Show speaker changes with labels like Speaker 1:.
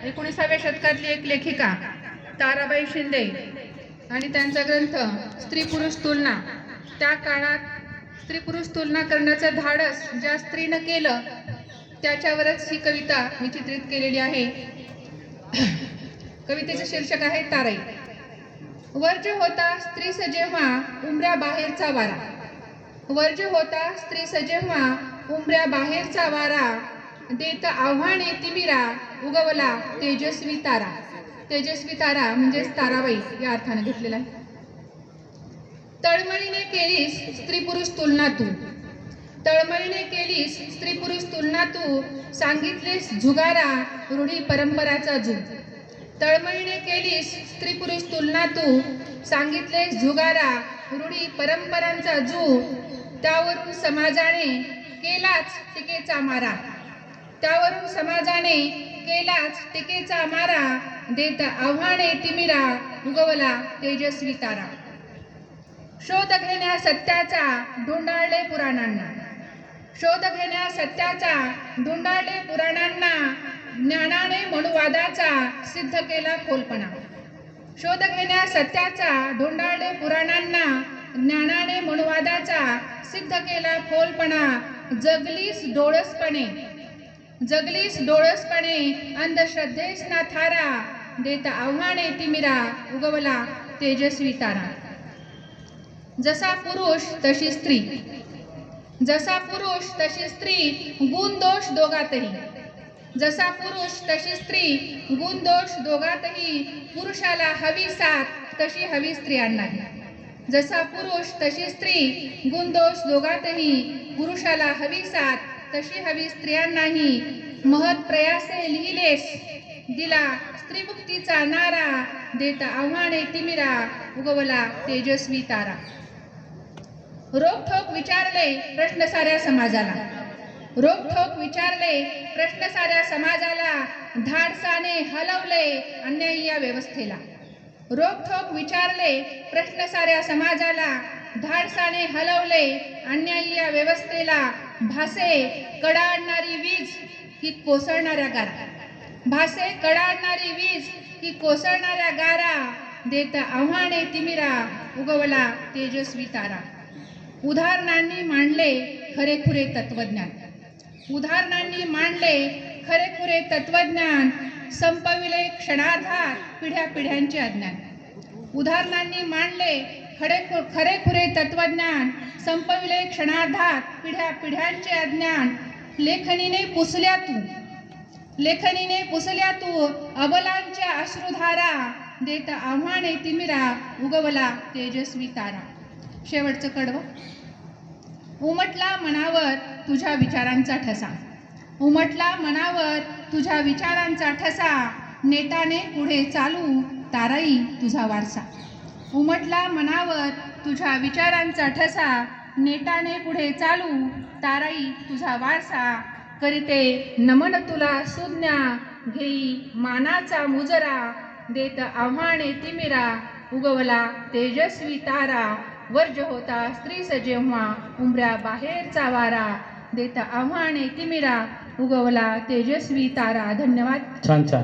Speaker 1: 19व्या शतकातली एक लेखिका ताराबाई शिंदे आणि त्यांचा ग्रंथ स्त्री पुरुष तुलना। त्या काळात स्त्री पुरुष तुलना करण्याचं धाडस ज्या स्त्रीनं केलं त्याच्यावरच ही कविता मी चित्रित केलेली आहे। कवितेचं शीर्षक आहे ताराई। वर्ज्य होता स्त्रीस जेव्हा उमऱ्या बाहेरचा वारा, वर्ज्य होता स्त्रीस जेव्हा उमऱ्या बाहेरचा वारा, देत आव्हाने तिमिरा उगवला तेजस्वी तारा। तेजस्वी तारा म्हणजेच ताराबाई या अर्थाने घेतलेला आहे। तळमळीने केलीस स्त्री पुरुष तुलना तू, तळमळीने केलीस स्त्री पुरुष तुलना तू, सांगितलीस झुगारा रूढी परंपराचा जू। तळमळीने केलीस स्त्री पुरुष तुलना तू, सांगितलेस झुगारा रूढी परंपरांचा जू। त्यावरून समाजाने केलाच टीकेचा मारा, त्यावरून समाजाने केलाच टीकेचा मारा, देत आव्हाने तिमिरा उगवला तेजस्वी तारा। शोध घेण्या सत्याचा ढुंडाळले पुराणांना, शोध घेण्या सत्याचा ढुंडाळले पुराणांना, ज्ञानाने मनुवादाचा सिद्ध केला खोलपणा। शोध घेण्या सत्याचा ढुंडाळले पुराणांना, ज्ञानाने मनुवादाचा सिद्ध केला खोलपणा। जगलीस डोळसपणे, जगलीस डोळसपणे अंधश्रद्धेस ना थारा, देत आव्हाने तिमिरा उगवला तेजस्वी तारा। जसा पुरुष तशी स्त्री, जसा पुरुष तशी स्त्री, गुण दोष दोघातही, जसा पुरुष तशी स्त्री, गुण दोष दोघातही, पुरुषाला हवी साथ तशी हवी स्त्रियांनाही। जसा पुरुष तशी स्त्री, गुण दोष दोघातही, पुरुषाला हवी साथ तशी हवी स्त्रियांनाही। महत् प्रयासे लिहिलेस दिला स्त्रीमुक्तीचा नारा, देत आव्हाने तिमिरा उगवला तेजस्वी तारा। रोखठोक विचारले प्रश्न साऱ्या समाजाला, रोखठोक विचारले प्रश्न साऱ्या समाजाला, धाडसाने हलवले अन्यायी या व्यवस्थेला। रोखठोक विचारले प्रश्न साऱ्या समाजाला, धाडसाने हलवले अन्यायी या व्यवस्थेला। भासे कडाडणारी वीज ही कोसळणाऱ्या गारा, भासे कडाडणारी वीज ही कोसळणाऱ्या गारा, देत आव्हाने तिमिरा उगवला तेजस्वी तारा। उदाहरणांनी मांडले खरेखुरे तत्वज्ञान, उदाहरणांनी मांडले खरेखुरे तत्वज्ञान, संपविले क्षणार्धात पिढ्या पिढ्यांचे अज्ञान। उदाहरणांनी मांडले खरेखुरे तत्वज्ञान, संपविले क्षणार्धात पिढ्या पिढ्यांचे अज्ञान। लेखनीने पुसल्या तू, लेखनीने पुसल्या तू अबलांच्या अश्रुधारा, देत आव्हाने तिमिरा उगवला तेजस्वी तारा। शेवटचं कडवं। उमटला मनावर तुझ्या विचारांचा ठसा, उमटला मनावर तुझ्या विचारांचा ठसा, नेटाने पुढे चालू ताराई तुझा वारसा। उमटला मनावर तुझ्या विचारांचा ठसा, नेटाने पुढे चालू ताराई तुझा वारसा। करीते नमन तुला सुज्ञा घेई मानाचा मुजरा, देत आव्हाने तिमिरा उगवला तेजस्वी तारा। वर्ज्य होता स्त्रीस जेव्हा उमऱ्या बाहेरचा वारा, देत आव्हाने तिमिरा उगवला तेजस्वी तारा। धन्यवाद।
Speaker 2: छान छान।